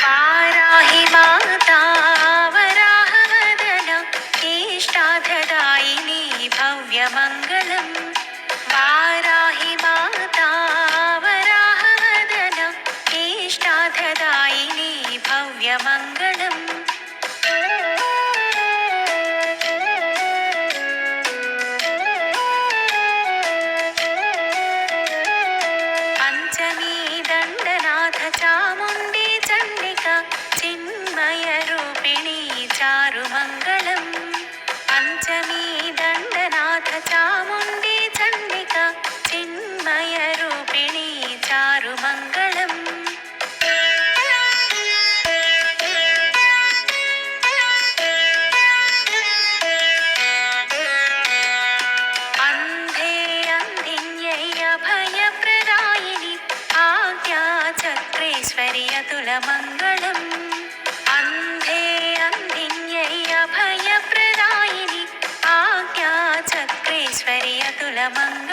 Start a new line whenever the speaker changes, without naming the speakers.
वाराहि Mata वराहवदना इष्टार्थदायिनी भव्यमङ्गलम् वाराहि Mata वराहवदना इष्टार्थदायिनी भव्यमङ्गलम् Panchami दण्डनाथ Chamundi Chandika चिन्मयरूपिणी चारुमङ्गलम् Panchami दण्डनाथ Chamundi Chandika चिन्मयरूपिणी चारुमङ्गलम् अन्धे अन्धिन्यै अभयप्रदायिनि आज्ञाचक्रेश्वरि अतुलमङ्गलम् अन्धे अन्धिन्यै अभयप्रदायिनि आज्ञाचक्रेश्वरि अतुलमङ्गलम्